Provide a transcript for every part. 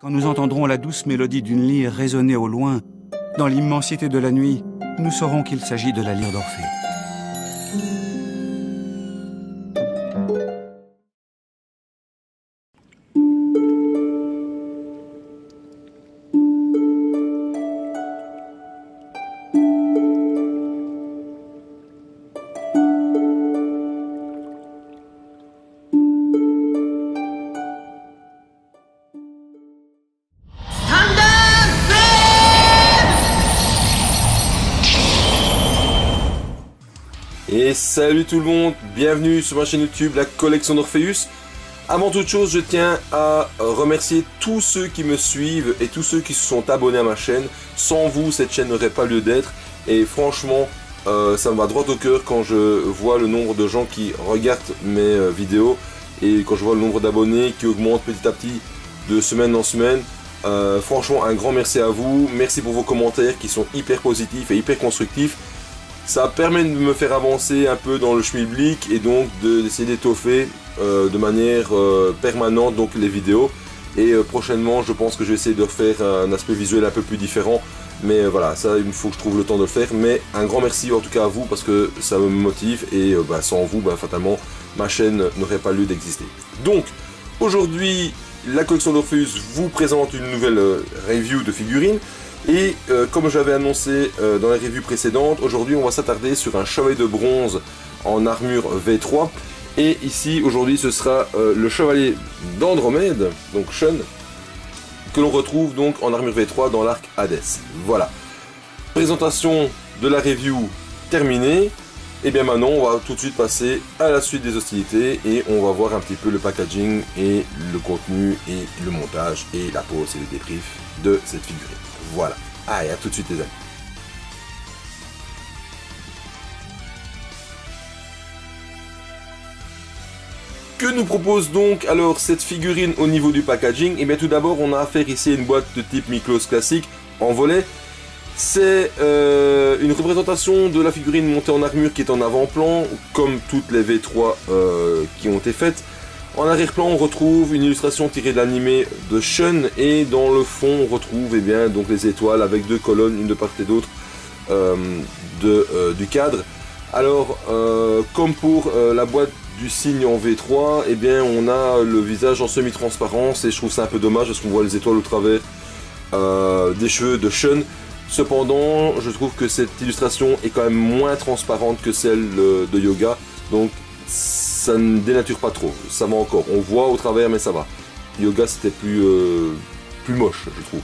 Quand nous entendrons la douce mélodie d'une lyre résonner au loin, dans l'immensité de la nuit, nous saurons qu'il s'agit de la lyre d'Orphée. Et salut tout le monde, bienvenue sur ma chaîne YouTube, la collection d'Orpheus. Avant toute chose, je tiens à remercier tous ceux qui me suivent et tous ceux qui se sont abonnés à ma chaîne. Sans vous, cette chaîne n'aurait pas lieu d'être. Et franchement, ça me va droit au cœur quand je vois le nombre de gens qui regardent mes vidéos. Et quand je vois le nombre d'abonnés qui augmente petit à petit de semaine en semaine. Franchement, un grand merci à vous. Merci pour vos commentaires qui sont hyper positifs et hyper constructifs. Ça permet de me faire avancer un peu dans le schmilblick et donc d'essayer d'étoffer de manière permanente donc les vidéos. Et prochainement, je pense que je vais essayer de refaire un aspect visuel un peu plus différent. Mais voilà, ça il faut que je trouve le temps de le faire. Mais un grand merci en tout cas à vous parce que ça me motive et sans vous, fatalement, ma chaîne n'aurait pas lieu d'exister. Donc, aujourd'hui, la collection d'Orpheus vous présente une nouvelle review de figurines. Et comme j'avais annoncé dans la review précédente, aujourd'hui on va s'attarder sur un chevalier de bronze en armure V3. Et ici aujourd'hui ce sera le chevalier d'Andromède, donc Shun, que l'on retrouve donc en armure V3 dans l'arc Hades. Voilà. Présentation de la review terminée. Et bien maintenant on va tout de suite passer à la suite des hostilités et on va voir un petit peu le packaging et le contenu et le montage et la pose et le débrief de cette figurine. Voilà, allez, à tout de suite les amis. Que nous propose donc alors cette figurine au niveau du packaging? Et bien tout d'abord on a affaire ici à une boîte de type Miklos classique en volet. C'est une représentation de la figurine montée en armure qui est en avant-plan, comme toutes les V3 qui ont été faites. En arrière-plan, on retrouve une illustration tirée de l'animé de Shun et dans le fond, on retrouve donc les étoiles avec deux colonnes, une de part et d'autre du cadre. Alors, comme pour la boîte du signe en V3, on a le visage en semi-transparence et je trouve ça un peu dommage parce qu'on voit les étoiles au travers des cheveux de Shun. Cependant, je trouve que cette illustration est quand même moins transparente que celle de Yoga, donc ça ne dénature pas trop, ça va encore, on voit au travers mais ça va. Yoga c'était plus moche je trouve.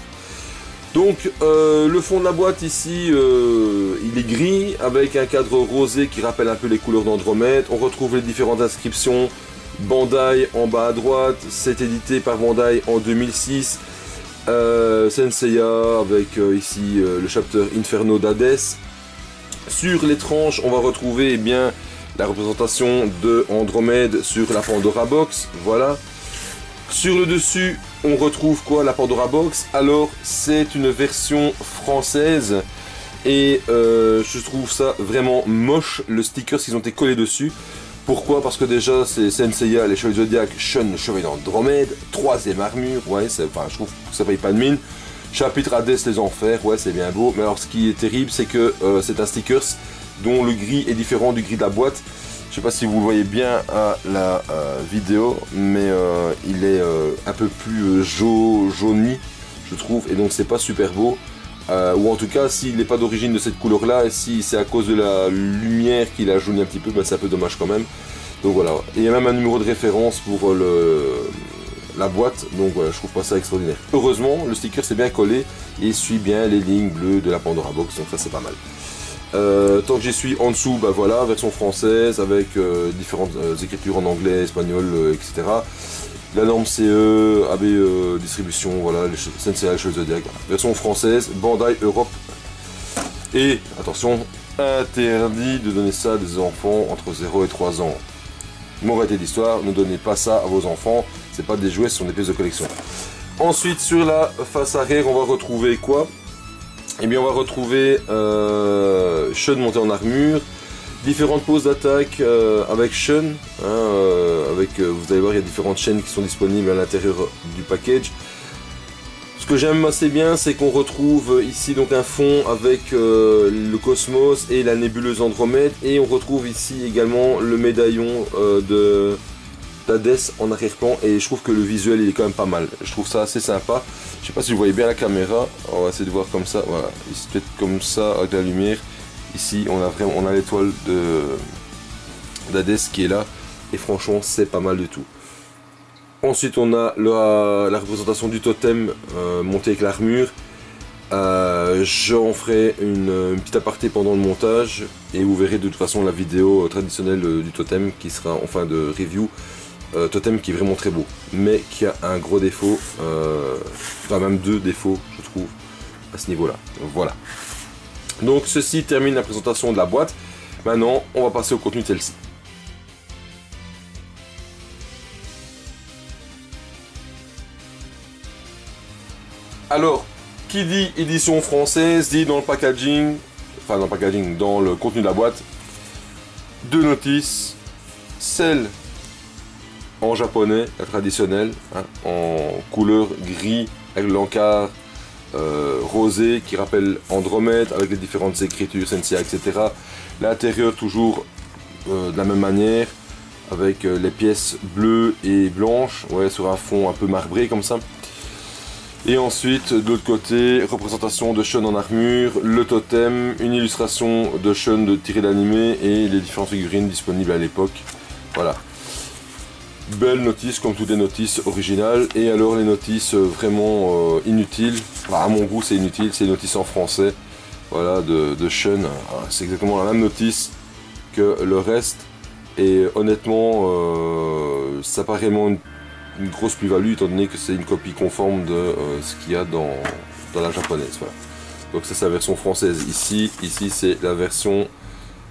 Donc le fond de la boîte ici, il est gris avec un cadre rosé qui rappelle un peu les couleurs d'Andromède. On retrouve les différentes inscriptions. Bandai en bas à droite, c'est édité par Bandai en 2006. Senseiya avec ici le chapter Inferno d'Hades. Sur les tranches on va retrouver la représentation de Andromède sur la Pandora Box, voilà. Sur le dessus, on retrouve quoi? La Pandora Box. Alors, c'est une version française et je trouve ça vraiment moche, le sticker qu'ils ont été collés dessus. Pourquoi? Parce que déjà, c'est Senseiya, les Chevaliers Zodiac, Shun, le Chevalier d'Andromède, 3ème armure, ouais, je trouve que ça paye pas de mine. Chapitre Hades, les Enfers, ouais, c'est bien beau, mais alors ce qui est terrible, c'est que c'est un sticker dont le gris est différent du gris de la boîte. Je sais pas si vous le voyez bien à la vidéo, mais il est un peu plus jauni, je trouve, et donc c'est pas super beau. Ou en tout cas, s'il n'est pas d'origine de cette couleur là, et si c'est à cause de la lumière qu'il a jauni un petit peu, c'est un peu dommage quand même. Donc voilà, et il y a même un numéro de référence pour la boîte, donc voilà, je trouve pas ça extraordinaire. Heureusement, le sticker c'est bien collé et suit bien les lignes bleues de la Pandora Box, donc ça c'est pas mal. Tant que j'y suis, en dessous, voilà, version française avec différentes écritures en anglais, espagnol, etc. La norme CE, AB distribution, voilà, les Senseiya, les Chevaliers Zodiac, version française, Bandai Europe. Et attention, interdit de donner ça à des enfants entre 0 et 3 ans. Moralité d'histoire, ne donnez pas ça à vos enfants, c'est pas des jouets, ce sont des pièces de collection. Ensuite, sur la face arrière, on va retrouver quoi? Et bien on va retrouver Shun monté en armure, différentes poses d'attaque avec Shun, vous allez voir il y a différentes chaînes qui sont disponibles à l'intérieur du package. Ce que j'aime assez bien, c'est qu'on retrouve ici donc un fond avec le cosmos et la nébuleuse Andromède, et on retrouve ici également le médaillon d'Hadès en arrière-plan, et je trouve que le visuel il est quand même pas mal. Je trouve ça assez sympa. Je sais pas si vous voyez bien la caméra, on va essayer de voir comme ça, voilà, ici peut-être comme ça avec la lumière. Ici on a l'étoile d'Hadès qui est là, et franchement c'est pas mal du tout. Ensuite on a la représentation du totem monté avec l'armure. J'en ferai une petite aparté pendant le montage, et vous verrez de toute façon la vidéo traditionnelle du totem qui sera en fin de review. Totem qui est vraiment très beau, mais qui a un gros défaut, enfin même deux défauts je trouve à ce niveau là. Voilà, donc ceci termine la présentation de la boîte. Maintenant on va passer au contenu de celle-ci. Alors, qui dit édition française dit dans le packaging, enfin dans le packaging, dans le contenu de la boîte, deux notices, celle en japonais, la traditionnelle, hein, en couleur gris avec l'encart rosé qui rappelle Andromède avec les différentes écritures Sensia, etc. L'intérieur toujours de la même manière avec les pièces bleues et blanches, ouais, sur un fond un peu marbré comme ça. Et ensuite, de l'autre côté, représentation de Shun en armure, le totem, une illustration de Shun tirée d'animé et les différentes figurines disponibles à l'époque. Voilà. Belle notice, comme toutes les notices originales. Et alors les notices vraiment inutiles, enfin, à mon goût c'est inutile, c'est les notices en français. Voilà, de Shun. C'est exactement la même notice que le reste. Et honnêtement, ça paraît vraiment une grosse plus-value étant donné que c'est une copie conforme de ce qu'il y a dans la japonaise. Voilà. Donc ça c'est la version française ici c'est la version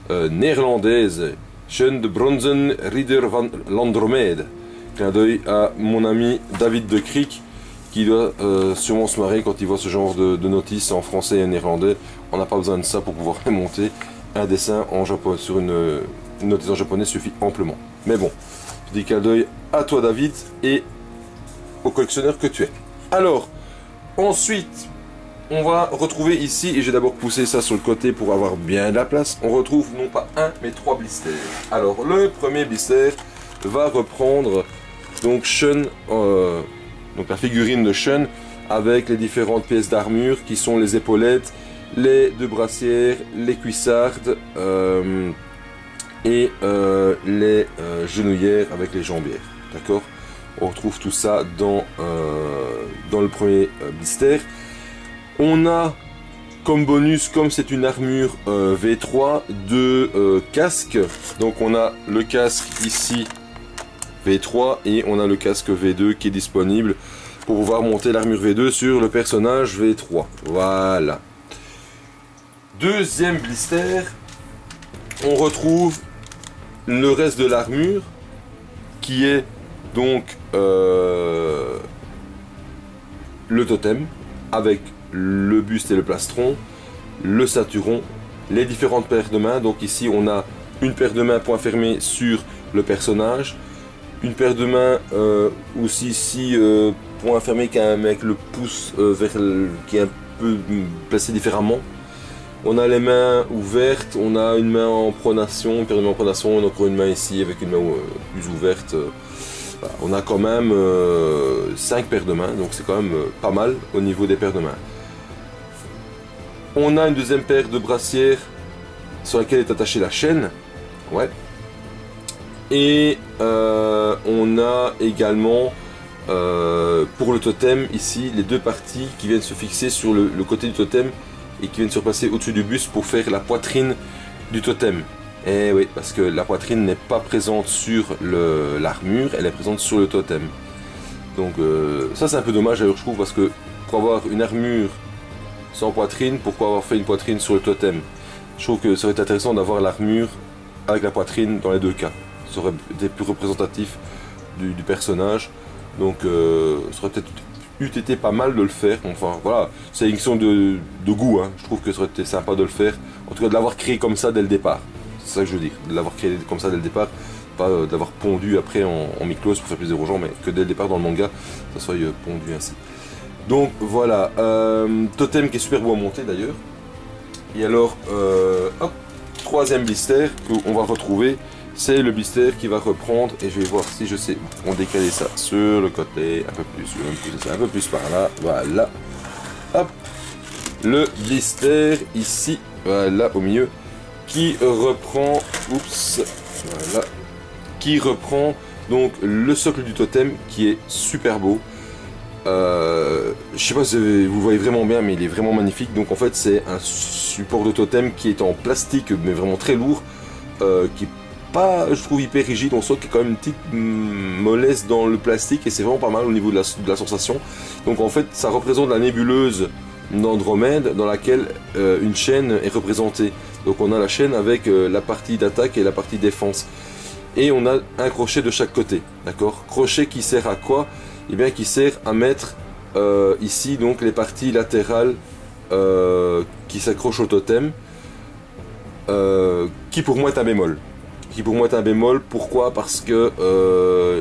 néerlandaise. Shun de Bronzen Rider van l'Andromède. Clin d'œil à mon ami David de Crick qui doit sûrement se marrer quand il voit ce genre de notices en français et en néerlandais. On n'a pas besoin de ça pour pouvoir monter un dessin en japonais sur une notice en japonais suffit amplement. Mais bon, je dis clin d'œil à toi David et au collectionneur que tu es. Alors, ensuite, on va retrouver ici, et j'ai d'abord poussé ça sur le côté pour avoir bien de la place, on retrouve non pas un, mais trois blisters. Alors, le premier blister va reprendre donc Shun, donc la figurine de Shun, avec les différentes pièces d'armure qui sont les épaulettes, les deux brassières, les cuissardes, et les genouillères avec les jambières. D'accord, on retrouve tout ça dans le premier blister. On a comme bonus, comme c'est une armure V3, deux casques. Donc on a le casque ici V3 et on a le casque V2 qui est disponible pour pouvoir monter l'armure V2 sur le personnage V3. Voilà. Deuxième blister, on retrouve le reste de l'armure qui est donc le totem avec le buste et le plastron, le ceinturon, les différentes paires de mains. Donc ici on a une paire de mains point fermé sur le personnage, une paire de mains aussi ici point fermé avec le pouce qui est un peu placé différemment. On a les mains ouvertes, on a une main en pronation, une paire de mains en pronation, et encore une main ici avec une main plus ouverte. Voilà. On a quand même 5 paires de mains, donc c'est quand même pas mal au niveau des paires de mains. On a une deuxième paire de brassières sur laquelle est attachée la chaîne. Ouais. Et on a également pour le totem ici les deux parties qui viennent se fixer sur le côté du totem et qui viennent se passer au-dessus du buste pour faire la poitrine du totem. Et oui, parce que la poitrine n'est pas présente sur l'armure, elle est présente sur le totem. Donc ça c'est un peu dommage d'ailleurs je trouve, parce que pour avoir une armure sans poitrine, pourquoi avoir fait une poitrine sur le totem? Je trouve que ça aurait été intéressant d'avoir l'armure avec la poitrine dans les deux cas. Ça aurait été plus représentatif du personnage. Donc ça aurait peut-être été pas mal de le faire. Enfin voilà, c'est une question de goût, hein. Je trouve que ça aurait été sympa de le faire. En tout cas de l'avoir créé comme ça dès le départ. C'est ça que je veux dire, de l'avoir créé comme ça dès le départ. Pas d'avoir pondu après en mi-close pour faire plaisir aux gens, mais que dès le départ dans le manga, ça soit pondu ainsi. Donc voilà, totem qui est super beau à monter d'ailleurs. Et alors, hop, troisième blister qu'on va retrouver, c'est le blister qui va reprendre, et je vais voir si je sais, on décaler ça sur le côté, un peu plus, je vais même pousser ça un peu plus par là, voilà. Hop, le blister ici, voilà, au milieu, qui reprend, oups, voilà, qui reprend donc le socle du totem qui est super beau. Je sais pas si vous voyez vraiment bien, mais il est vraiment magnifique. Donc en fait c'est un support de totem qui est en plastique mais vraiment très lourd, qui est pas, je trouve, hyper rigide. On sent qu'il y a quand même une petite mollesse dans le plastique et c'est vraiment pas mal au niveau de la sensation. Donc en fait ça représente la nébuleuse d'Andromède dans laquelle une chaîne est représentée. Donc on a la chaîne avec la partie d'attaque et la partie défense. Et on a un crochet de chaque côté, d'accord? Crochet qui sert à quoi? Eh bien qui sert à mettre ici donc les parties latérales qui s'accrochent au totem, qui pour moi est un bémol. Pourquoi? Parce que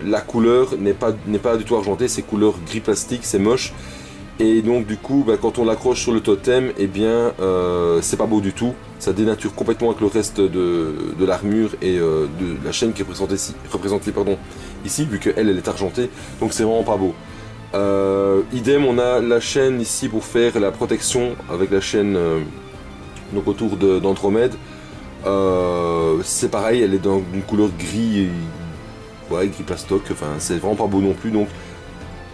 la couleur n'est pas du tout argentée, c'est couleur gris plastique, c'est moche. Et donc du coup, quand on l'accroche sur le totem, eh bien c'est pas beau du tout. Ça dénature complètement avec le reste de l'armure et de la chaîne qui est représentée ici, vu qu'elle est argentée. Donc c'est vraiment pas beau. Idem, on a la chaîne ici pour faire la protection avec la chaîne donc autour d'Andromède. C'est pareil, elle est dans une couleur gris, ouais, gris plastoc. Enfin, c'est vraiment pas beau non plus. Donc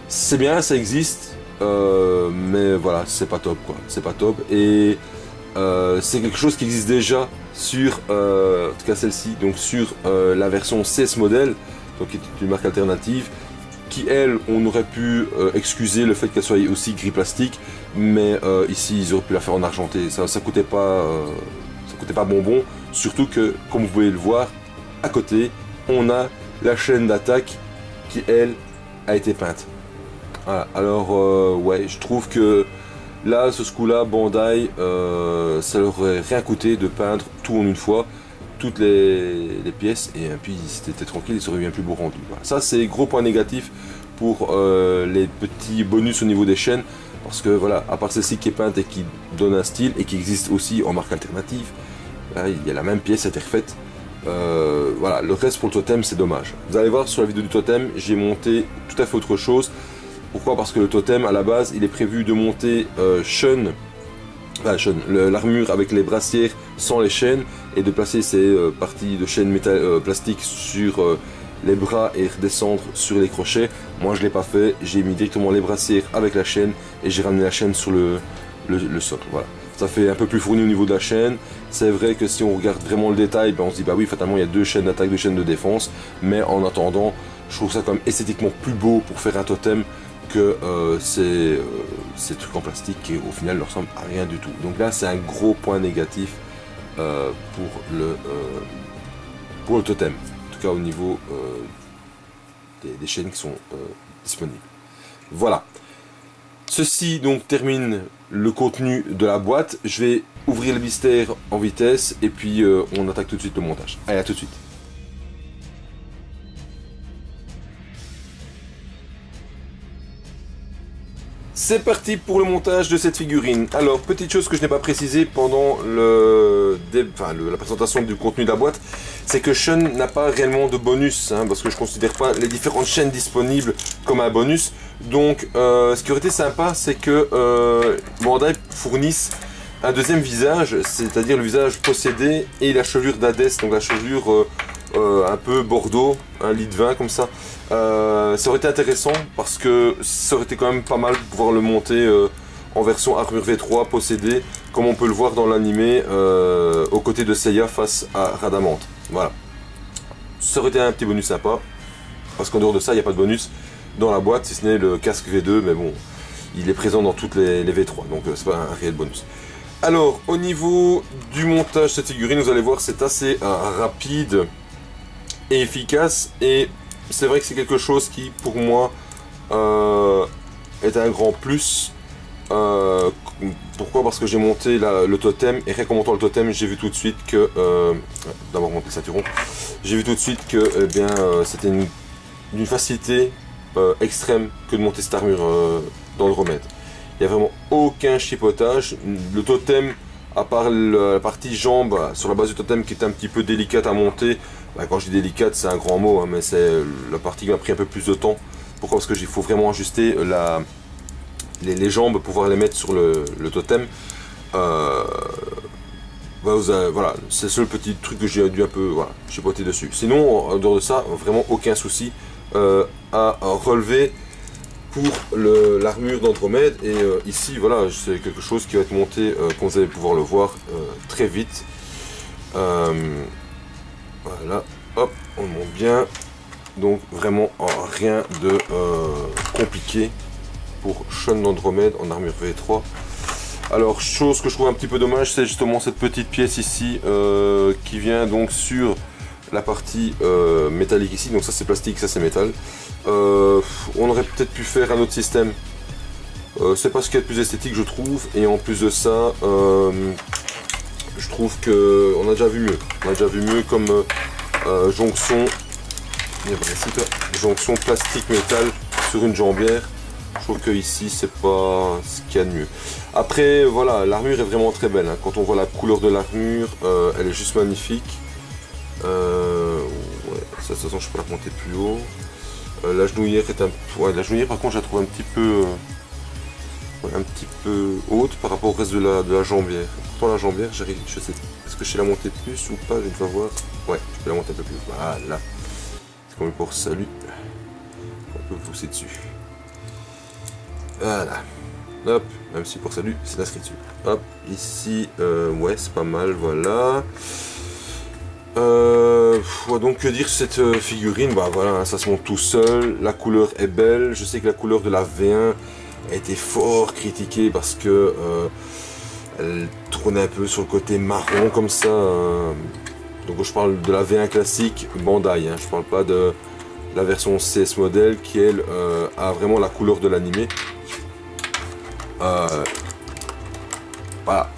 c'est bien, ça existe. Mais voilà, c'est pas top quoi, c'est pas top. Et c'est quelque chose qui existe déjà sur, en tout cas celle-ci, donc sur la version CS modèle, donc qui est une marque alternative, qui elle, on aurait pu excuser le fait qu'elle soit aussi gris plastique, mais ici ils auraient pu la faire en argenté, ça coûtait pas bonbon, surtout que, comme vous pouvez le voir, à côté, on a la chaîne d'attaque qui elle a été peinte. Voilà, alors ouais, je trouve que là, ce coup-là, Bandai, ça leur aurait rien coûté de peindre tout en une fois, toutes les pièces, et puis c'était tranquille, ils auraient eu un plus beau rendu. Voilà. Ça, c'est gros point négatif pour les petits bonus au niveau des chaînes, parce que voilà, à part celle-ci qui est peinte et qui donne un style, et qui existe aussi en marque alternative, là, il y a la même pièce, a été refaite. Voilà, le reste pour le totem, c'est dommage. Vous allez voir sur la vidéo du totem, j'ai monté tout à fait autre chose. Pourquoi? Parce que le totem, à la base, il est prévu de monter l'armure avec les brassières sans les chaînes, et de placer ces parties de chaîne plastique sur les bras et redescendre sur les crochets. Moi, je ne l'ai pas fait, j'ai mis directement les brassières avec la chaîne et j'ai ramené la chaîne sur le socle. Voilà. Ça fait un peu plus fourni au niveau de la chaîne. C'est vrai que si on regarde vraiment le détail, on se dit bah oui, fatalement il y a deux chaînes d'attaque, deux chaînes de défense, mais en attendant, je trouve ça quand même esthétiquement plus beau pour faire un totem que ces trucs en plastique qui au final ne ressemblent à rien du tout. Donc là c'est un gros point négatif pour le totem, en tout cas au niveau des chaînes qui sont disponibles. Voilà, ceci donc termine le contenu de la boîte. Je vais ouvrir le blister en vitesse et puis on attaque tout de suite le montage. Allez, à tout de suite. C'est parti pour le montage de cette figurine. Alors, petite chose que je n'ai pas précisé pendant la présentation du contenu de la boîte, c'est que Shun n'a pas réellement de bonus, hein, parce que je ne considère pas les différentes chaînes disponibles comme un bonus. Donc, ce qui aurait été sympa, c'est que Bandai fournisse un deuxième visage, c'est-à-dire le visage possédé et la chevelure d'Hadès, donc la chevelure un peu bordeaux, un lit de vin comme ça. Ça aurait été intéressant parce que ça aurait été quand même pas mal de pouvoir le monter en version armure V3 possédée, comme on peut le voir dans l'animé aux côtés de Seiya face à Radamante. Voilà, ça aurait été un petit bonus sympa, parce qu'en dehors de ça il n'y a pas de bonus dans la boîte si ce n'est le casque V2, mais bon, il est présent dans toutes les V3, donc c'est pas un réel bonus. Alors, au niveau du montage de cette figurine, vous allez voir, c'est assez rapide et efficace, et c'est vrai que c'est quelque chose qui pour moi est un grand plus. Pourquoi? Parce que j'ai monté le totem, et rien qu'en montant le totem j'ai vu tout de suite que d'abord monter le ceinturon, j'ai vu tout de suite que c'était d'une facilité extrême que de monter cette armure d'Andromède. Il n'y a vraiment aucun chipotage. Le totem, à part la partie jambe, sur la base du totem qui est un petit peu délicate à monter. Bah, quand je dis délicate, c'est un grand mot, hein, mais c'est la partie qui m'a pris un peu plus de temps. Pourquoi? Parce qu'il faut vraiment ajuster les jambes pour pouvoir les mettre sur le totem. Voilà, c'est le seul petit truc que j'ai dû un peu chipoter dessus. Sinon, en dehors de ça, vraiment aucun souci à relever pour l'armure d'Andromède. Et ici, voilà, c'est quelque chose qui va être monté, comme vous allez pouvoir le voir, très vite. Voilà, hop, on monte bien. Donc vraiment rien de compliqué pour Sean d'Andromède en armure V3. Alors, chose que je trouve un petit peu dommage, c'est justement cette petite pièce ici qui vient donc sur la partie métallique ici. Donc ça c'est plastique, ça c'est métal. On aurait peut-être pu faire un autre système. C'est pas ce qui est le plus esthétique, je trouve. Et en plus de ça, je trouve que on a déjà vu mieux. On a déjà vu mieux comme jonction. Jonction plastique métal sur une jambière. Je trouve que ici c'est pas ce qu'il y a de mieux. Après voilà, l'armure est vraiment très belle, hein. Quand on voit la couleur de l'armure, elle est juste magnifique. Ouais, ça, de toute façon je peux la monter plus haut. La genouillère est la genouillère par contre je la trouve un petit peu haute par rapport au reste de la jambière. Pourtant la jambière, je sais, est-ce que je sais la monter plus ou pas, je vais voir. Ouais, je peux la monter un peu plus. Voilà. C'est comme pour salut. On peut pousser dessus. Voilà. Hop, même si pour salut, c'est l'inscription. Hop, ici, ouais, c'est pas mal, voilà. Donc que dire cette figurine, bah voilà, ça se monte tout seul, la couleur est belle. Je sais que la couleur de la V1 a été fort critiquée parce que elle tournait un peu sur le côté marron comme ça. Donc je parle de la V1 classique Bandai, hein, je parle pas de la version CS modèle qui elle a vraiment la couleur de l'animé. Voilà,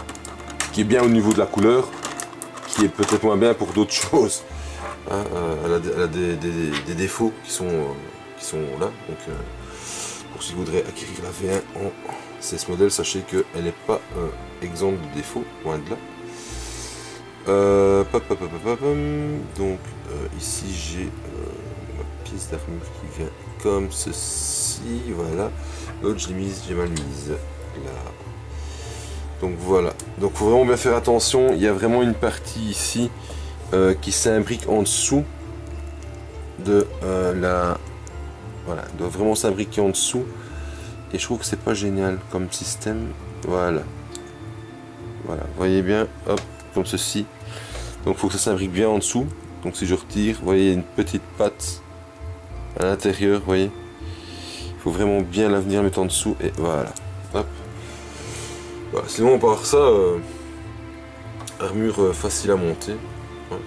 qui est bien au niveau de la couleur, qui est peut-être moins bien pour d'autres choses. Hein, elle a des défauts qui sont là. Donc pour ceux qui voudraient acquérir la V1 en CS modèle, sachez qu'elle n'est pas exempte de défauts, loin de là. Donc ici j'ai ma pièce d'armure qui vient comme ceci, voilà. L'autre j'ai mal mise là. Donc voilà, donc faut vraiment bien faire attention. Il y a vraiment une partie ici qui s'imbrique en dessous de voilà, doit vraiment s'imbriquer en dessous. Et je trouve que c'est pas génial comme système. Voilà, vous voyez bien, hop, comme ceci. Donc il faut que ça s'imbrique bien en dessous. Donc si je retire, vous voyez, il y a une petite patte à l'intérieur, vous voyez. Il faut vraiment bien la venir mettre en dessous et voilà. Hop. Voilà. Sinon, à part ça, armure facile à monter. Ouais.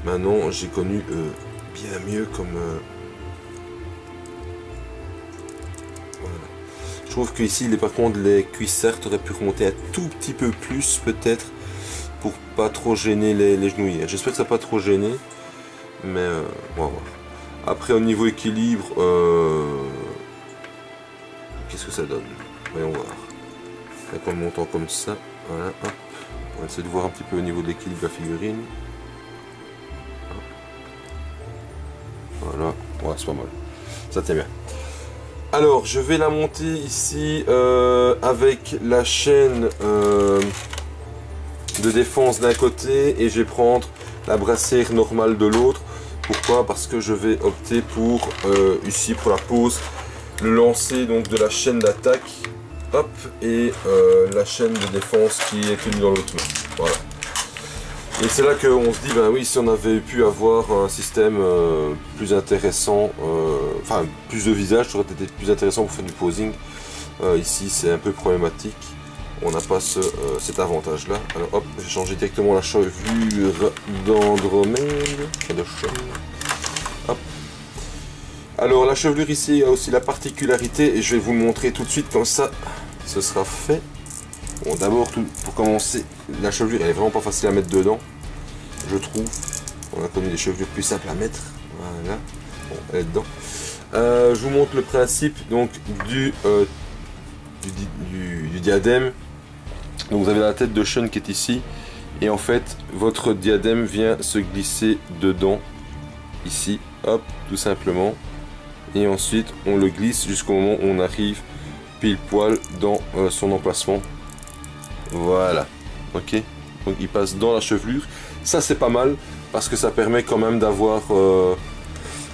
Maintenant, j'ai connu bien mieux comme... voilà. Je trouve que ici, par contre, les cuissards auraient pu remonter un tout petit peu plus, peut-être, pour pas trop gêner les genouillères. J'espère que ça va pas trop gêner, mais on va voir. Après, au niveau équilibre, qu'est-ce que ça donne? Voyons voir. Avec en montant comme ça, voilà, hop. On va essayer de voir un petit peu au niveau de l'équilibre de la figurine. Voilà, ouais, c'est pas mal. Ça tient bien. Alors, je vais la monter ici avec la chaîne de défense d'un côté et je vais prendre la brassière normale de l'autre. Pourquoi? Parce que je vais opter pour, ici pour la pose, le lancer donc de la chaîne d'attaque. Hop, et la chaîne de défense qui est tenue dans l'autre main. Voilà. Et c'est là qu'on se dit, ben oui, si on avait pu avoir un système plus intéressant, enfin plus de visage, ça aurait été plus intéressant pour faire du posing. Ici, c'est un peu problématique. On n'a pas cet avantage-là. Alors hop, j'ai changé directement la chevelure d'Andromède. Hop. Alors la chevelure ici a aussi la particularité, et je vais vous le montrer tout de suite, comme ça ce sera fait. Bon, d'abord, pour commencer, la chevelure elle est vraiment pas facile à mettre dedans, je trouve. On a connu des chevelures plus simples à mettre. Voilà, bon, elle est dedans. Je vous montre le principe donc du du diadème. Donc vous avez la tête de Sean qui est ici. Et en fait, votre diadème vient se glisser dedans. Ici, hop, tout simplement. Et ensuite, on le glisse jusqu'au moment où on arrive pile poil dans son emplacement. Voilà. Ok. Donc il passe dans la chevelure. Ça c'est pas mal parce que ça permet quand même d'avoir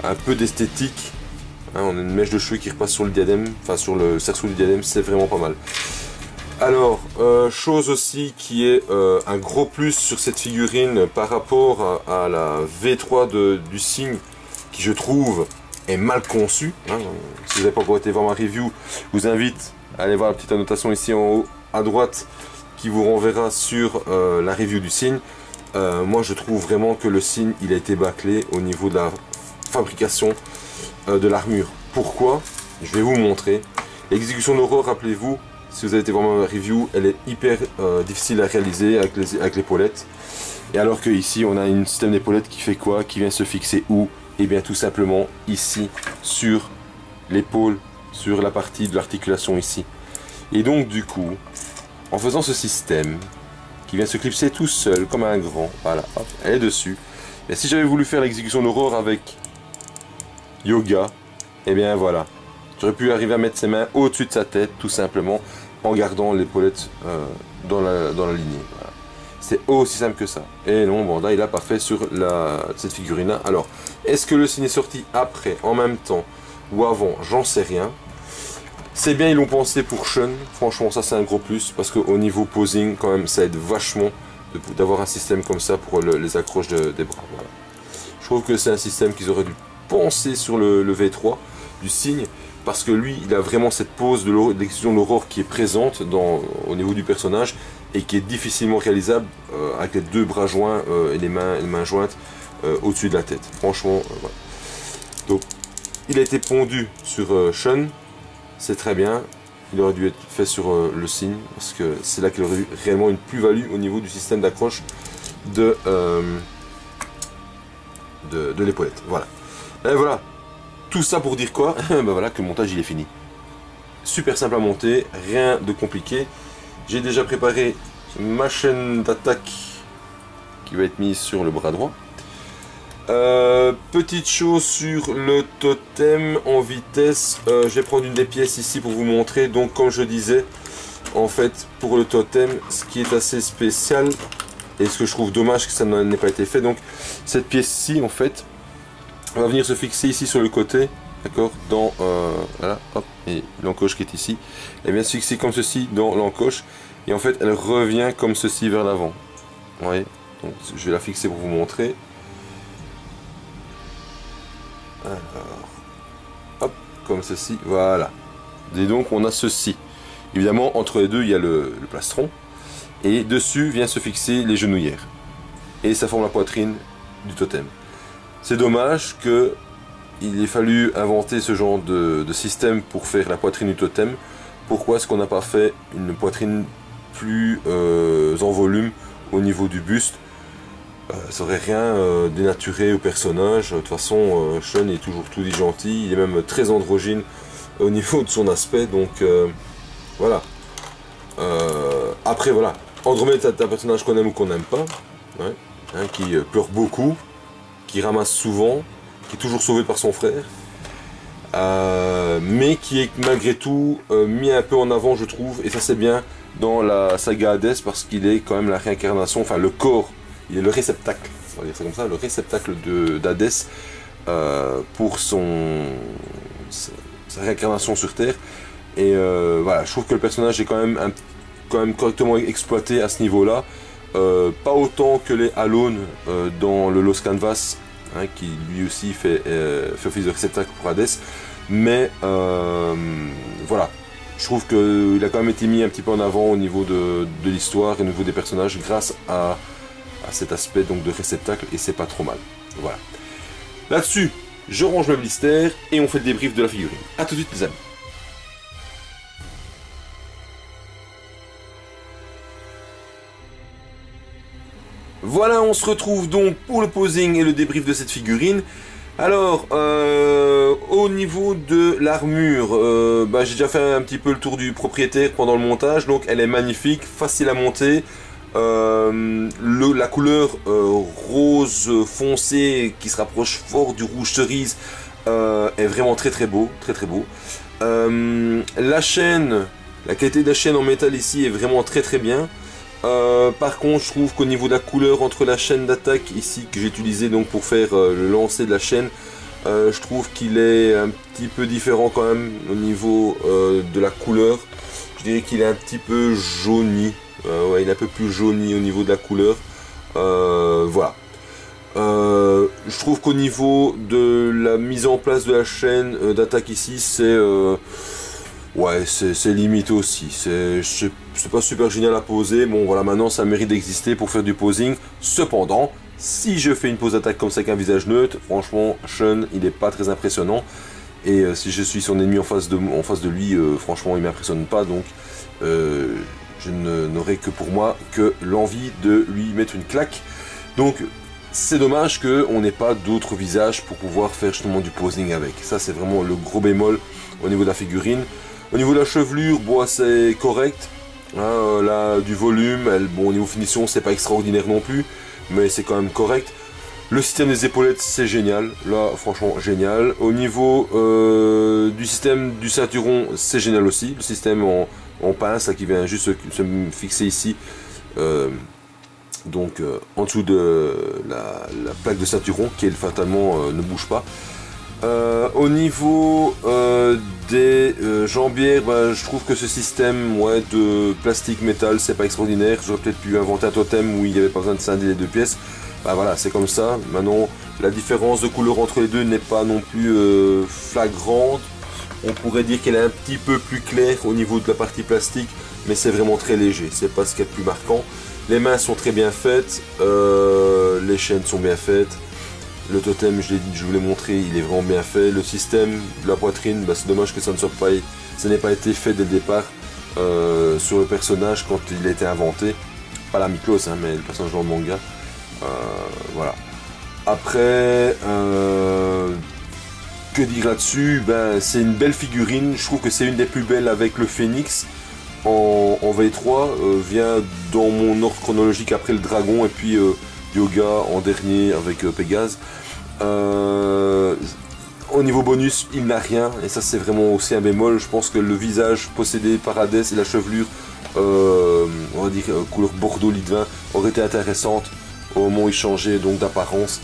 un peu d'esthétique. Hein, on a une mèche de cheveux qui repasse sur le diadème, enfin sur le cerceau du diadème, c'est vraiment pas mal. Alors, chose aussi qui est un gros plus sur cette figurine par rapport à la V3 du signe, qui je trouve est mal conçue. Hein. Si vous n'avez pas encore été voir ma review, je vous invite à aller voir la petite annotation ici en haut à droite qui vous renverra sur la review du signe. Moi je trouve vraiment que le signe il a été bâclé au niveau de la fabrication de l'armure. Pourquoi? Je vais vous montrer. L'exécution d'Aurore, rappelez-vous, si vous avez été voir ma review, elle est hyper difficile à réaliser avec l'épaulette. Et alors que ici on a un système d'épaulette qui fait quoi? Qui vient se fixer où? Et bien tout simplement ici sur l'épaule, sur la partie de l'articulation ici. Et donc du coup, en faisant ce système qui vient se clipser tout seul comme un grand, voilà, hop, elle est dessus. Et si j'avais voulu faire l'exécution d'Aurore avec Yoga, et bien voilà, j'aurais pu arriver à mettre ses mains au-dessus de sa tête tout simplement en gardant l'épaulette dans la lignée. Voilà. C'est aussi simple que ça. Et non, Bandai il a pas fait sur cette figurine là. Alors, est-ce que le signe est sorti après, en même temps ou avant? J'en sais rien. C'est bien, ils l'ont pensé pour Sean. Franchement, ça c'est un gros plus parce qu'au niveau posing, quand même, ça aide vachement d'avoir un système comme ça pour les accroches des bras. Voilà. Je trouve que c'est un système qu'ils auraient dû penser sur le V3 du signe parce que lui, il a vraiment cette pose de l'exécution de l'aurore qui est présente au niveau du personnage et qui est difficilement réalisable avec les deux bras joints et les mains jointes au-dessus de la tête. Franchement, voilà. Donc, il a été pondu sur Sean. C'est très bien, il aurait dû être fait sur le signe, parce que c'est là qu'il aurait eu réellement une plus-value au niveau du système d'accroche de l'épaulette. Voilà. Et voilà, tout ça pour dire quoi? Ben voilà, que le montage il est fini. Super simple à monter, rien de compliqué. J'ai déjà préparé ma chaîne d'attaque qui va être mise sur le bras droit. Petite chose sur le totem en vitesse, je vais prendre une des pièces ici pour vous montrer. Donc comme je disais, en fait pour le totem, ce qui est assez spécial et ce que je trouve dommage que ça n'ait pas été fait, donc cette pièce-ci en fait va venir se fixer ici sur le côté, d'accord, dans voilà, hop, et l'encoche qui est ici, elle vient se fixer comme ceci dans l'encoche et en fait elle revient comme ceci vers l'avant. Vous voyez, donc je vais la fixer pour vous montrer. Alors, hop, comme ceci, voilà. Et donc on a ceci. Évidemment, entre les deux, il y a le plastron. Et dessus vient se fixer les genouillères. Et ça forme la poitrine du totem. C'est dommage qu'il ait fallu inventer ce genre de système pour faire la poitrine du totem. Pourquoi est-ce qu'on n'a pas fait une poitrine plus en volume au niveau du buste? Ça aurait rien dénaturé au personnage. De toute façon, Sean est toujours tout dit gentil, il est même très androgyne au niveau de son aspect, donc voilà. Après voilà, Andromède c'est un personnage qu'on aime ou qu'on n'aime pas, ouais, hein, qui pleure beaucoup, qui ramasse souvent, qui est toujours sauvé par son frère, mais qui est malgré tout mis un peu en avant je trouve, et ça c'est bien dans la saga Hades parce qu'il est quand même la réincarnation, enfin le corps. Il est le réceptacle, on va dire ça comme ça, le réceptacle d'Hadès pour sa réincarnation sur Terre. Et voilà, je trouve que le personnage est quand même correctement exploité à ce niveau-là. Pas autant que les Alone dans le Lost Canvas, hein, qui lui aussi fait office de réceptacle pour Hades. Mais voilà, je trouve qu'il a quand même été mis un petit peu en avant au niveau de l'histoire et au niveau des personnages grâce à cet aspect donc de réceptacle, et c'est pas trop mal. Voilà. Là-dessus, je range mes blisters et on fait le débrief de la figurine. A tout de suite les amis. Voilà, on se retrouve donc pour le posing et le débrief de cette figurine. Alors, au niveau de l'armure, j'ai déjà fait un petit peu le tour du propriétaire pendant le montage, donc elle est magnifique, facile à monter. La couleur rose foncé qui se rapproche fort du rouge cerise est vraiment très très beau, très très beau. La chaîne, la qualité de la chaîne en métal ici est vraiment très très bien. Par contre, je trouve qu'au niveau de la couleur entre la chaîne d'attaque ici que j'ai utilisé donc pour faire le lancer de la chaîne, je trouve qu'il est un petit peu différent quand même au niveau de la couleur. Je dirais qu'il est un petit peu jauni. Ouais, il est un peu plus jauni au niveau de la couleur. Voilà. Je trouve qu'au niveau de la mise en place de la chaîne d'attaque ici, c'est ouais, c'est limite aussi. C'est pas super génial à poser. Bon, voilà, maintenant ça mérite d'exister pour faire du posing. Cependant, si je fais une pose d'attaque comme ça avec un visage neutre, franchement, Sean, il est pas très impressionnant. Et si je suis son ennemi en face de lui, franchement, il m'impressionne pas. Donc, je n'aurai que pour moi que l'envie de lui mettre une claque. Donc, c'est dommage qu'on n'ait pas d'autres visages pour pouvoir faire justement du posing avec. Ça, c'est vraiment le gros bémol au niveau de la figurine. Au niveau de la chevelure, bon, c'est correct. Hein, là, du volume, bon, au niveau finition, c'est pas extraordinaire non plus, mais c'est quand même correct. Le système des épaulettes, c'est génial. Là, franchement, génial. Au niveau du système du ceinturon, c'est génial aussi. Le système en pince, là, qui vient juste se fixer ici. Donc en dessous de la plaque de ceinturon qui fatalement ne bouge pas. Au niveau des jambières, je trouve que ce système de plastique métal c'est pas extraordinaire. J'aurais peut-être pu inventer un totem où il n'y avait pas besoin de scinder les deux pièces. Voilà, c'est comme ça. Maintenant, la différence de couleur entre les deux n'est pas non plus flagrante. On pourrait dire qu'elle est un petit peu plus claire au niveau de la partie plastique, mais c'est vraiment très léger, c'est pas ce qu'il y a de plus marquant. Les mains sont très bien faites, les chaînes sont bien faites, le totem, je l'ai dit, je vous l'ai montré, il est vraiment bien fait. Le système de la poitrine, c'est dommage que ça n'ait pas été fait dès le départ sur le personnage quand il a été inventé. Pas la Miklos, hein, mais le personnage dans le manga. Voilà. Après, que dire là-dessus? C'est une belle figurine, je trouve que c'est une des plus belles avec le Phénix. En V3 vient dans mon ordre chronologique après le dragon et puis Yoga en dernier avec Pégase. Au niveau bonus, il n'a rien et ça c'est vraiment aussi un bémol. Je pense que le visage possédé par Hadès et la chevelure, on va dire couleur bordeaux litvin, aurait été intéressante au moment où il changeait donc d'apparence.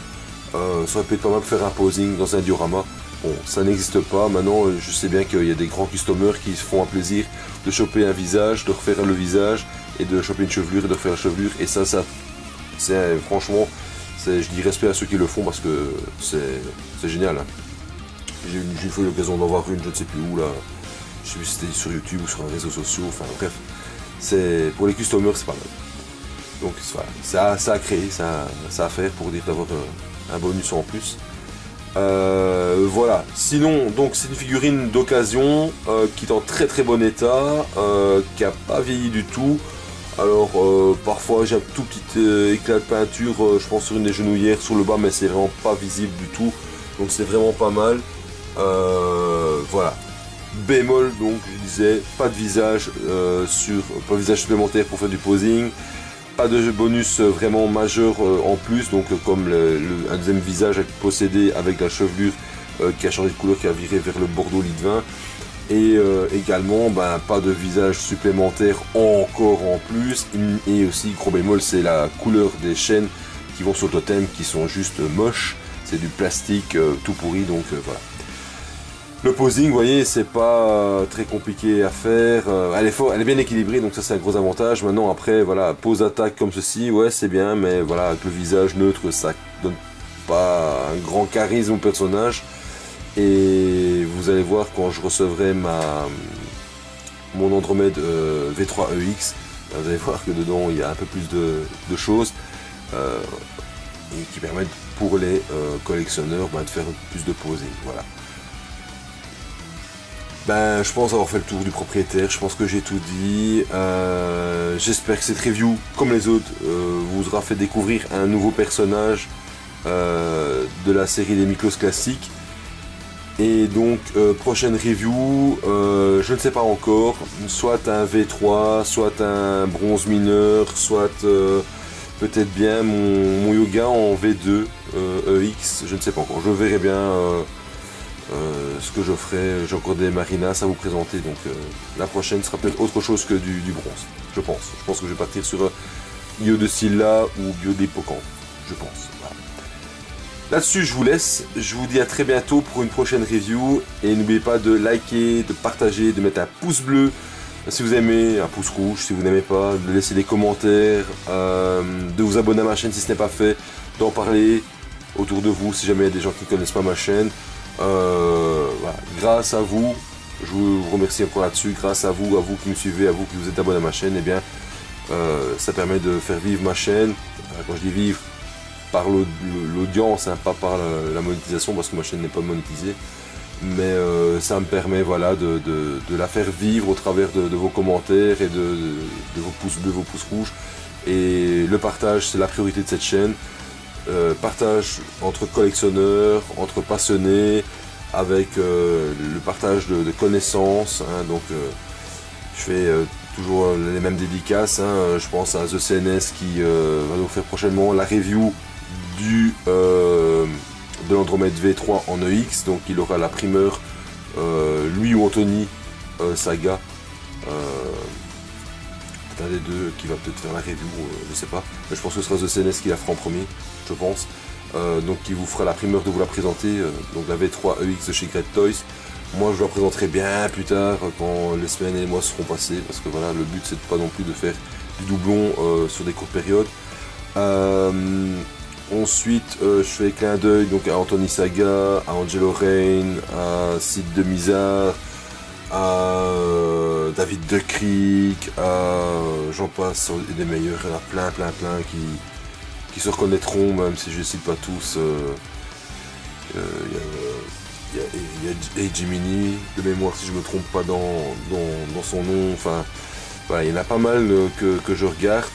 Ça aurait pu être pas mal de faire un posing dans un diorama. Bon, ça n'existe pas. Maintenant, je sais bien qu'il y a des grands customers qui se font un plaisir de choper un visage, de refaire le visage, et de choper une chevelure et de refaire la chevelure. Et ça c'est franchement, je dis respect à ceux qui le font parce que c'est génial. Hein. J'ai eu l'occasion d'en voir une, je ne sais plus où là. Je sais plus si c'était sur YouTube ou sur un réseau social. Enfin bref, pour les customers, c'est pas mal. Donc voilà, ça a créé, ça à faire pour dire d'avoir un bonus en plus. Voilà, sinon donc c'est une figurine d'occasion qui est en très très bon état, qui a pas vieilli du tout. Alors parfois j'ai un tout petit éclat de peinture, je pense sur une des genouillères sur le bas, mais c'est vraiment pas visible du tout, donc c'est vraiment pas mal. Voilà, bémol, donc je disais pas de visage pas de visage supplémentaire pour faire du posing. Pas de bonus vraiment majeur en plus, donc comme un deuxième visage possédé avec la chevelure qui a changé de couleur, qui a viré vers le bordeaux litvin. Et également pas de visage supplémentaire encore en plus. Et aussi gros bémol, c'est la couleur des chaînes qui vont sur le totem qui sont juste moches. C'est du plastique tout pourri, donc voilà. Le posing, vous voyez, c'est pas très compliqué à faire. Elle est bien équilibrée, donc ça c'est un gros avantage. Maintenant, après, voilà, pose attaque comme ceci, ouais, c'est bien, mais voilà, avec le visage neutre, ça donne pas un grand charisme au personnage. Et vous allez voir quand je recevrai mon Andromède V3EX, vous allez voir que dedans il y a un peu plus de choses qui permettent pour les collectionneurs de faire plus de posing. Voilà. Je pense avoir fait le tour du propriétaire, je pense que j'ai tout dit. J'espère que cette review, comme les autres, vous aura fait découvrir un nouveau personnage de la série des Miklos classiques. Et donc prochaine review, je ne sais pas encore, soit un V3, soit un bronze mineur, soit peut-être bien mon yoga en V2 EX, je ne sais pas encore, je verrai bien ce que je ferai. J'ai encore des marinas à vous présenter, donc la prochaine sera peut-être autre chose que du bronze, je pense. Je pense que je vais partir sur Io de Silla ou Bio d'Hippocampe, je pense. Voilà. Là-dessus, je vous laisse. Je vous dis à très bientôt pour une prochaine review. Et n'oubliez pas de liker, de partager, de mettre un pouce bleu si vous aimez, un pouce rouge si vous n'aimez pas, de laisser des commentaires, de vous abonner à ma chaîne si ce n'est pas fait, d'en parler autour de vous si jamais il y a des gens qui ne connaissent pas ma chaîne. Voilà. Grâce à vous, je vous remercie encore là-dessus, grâce à vous qui me suivez, à vous qui vous êtes abonnés à ma chaîne, et bien ça permet de faire vivre ma chaîne. Quand je dis vivre, par l'audience, hein, pas par la monétisation, parce que ma chaîne n'est pas monétisée, mais ça me permet, voilà, de la faire vivre au travers de vos commentaires et de vos pouces bleus, vos pouces rouges. Et le partage, c'est la priorité de cette chaîne. Partage entre collectionneurs, entre passionnés, avec le partage de connaissances, hein. Donc je fais toujours les mêmes dédicaces, hein. Je pense à The CNS qui va nous faire prochainement la review de l'Andromède V3 en EX, donc il aura la primeur, lui ou Anthony Saga, peut-être un des deux qui va peut-être faire la review, je sais pas, mais je pense que ce sera The CNS qui la fera en premier, je pense. Donc il vous fera la primeur de vous la présenter, donc la V3 EX de chez Great Toys. Moi je la présenterai bien plus tard, quand les semaines et les mois seront passés, parce que voilà, le but c'est pas non plus de faire du doublon sur des courtes périodes. Ensuite, je fais clin d'œil donc à Anthony Saga, à Angelo Rain, à Sid de Mizar, à David De Creek, j'en passe et des meilleurs. Il y en a plein qui se reconnaîtront, même si je ne cite pas tous. Il y a Jiminy, de mémoire si je ne me trompe pas dans son nom. Enfin, voilà, il y en a pas mal que je regarde.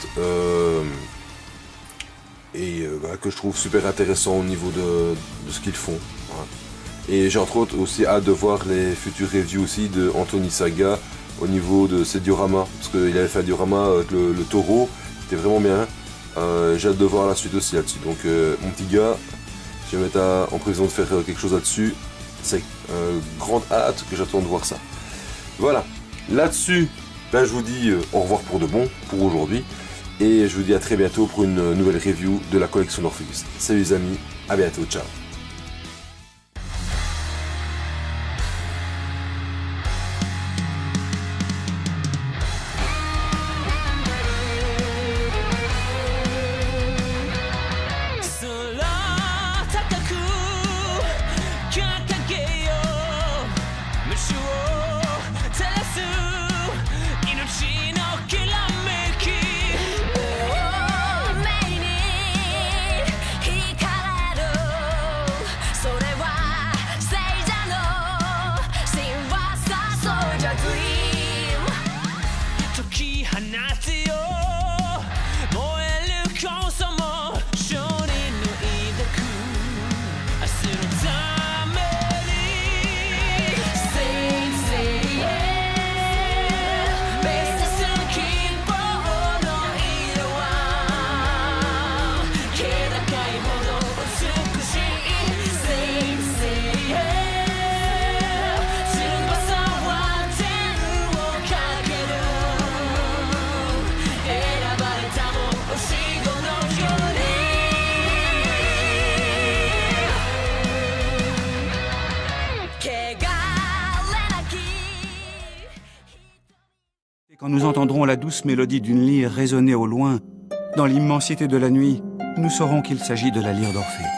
Et voilà, que je trouve super intéressant au niveau de ce qu'ils font. Voilà. Et j'ai entre autres aussi hâte de voir les futures reviews aussi de Anthony Saga au niveau de ses dioramas, parce qu'il avait fait un diorama avec le taureau, c'était vraiment bien. J'ai hâte de voir la suite aussi là-dessus. Donc mon petit gars, je vais mettre en prévision de faire quelque chose là-dessus. C'est grande hâte que j'attends de voir ça. Voilà, là-dessus, ben, je vous dis au revoir pour de bon, pour aujourd'hui. Et je vous dis à très bientôt pour une nouvelle review de la collection Orpheus. Salut les amis, à bientôt, ciao. Quand nous entendrons la douce mélodie d'une lyre résonner au loin, dans l'immensité de la nuit, nous saurons qu'il s'agit de la lyre d'Orphée.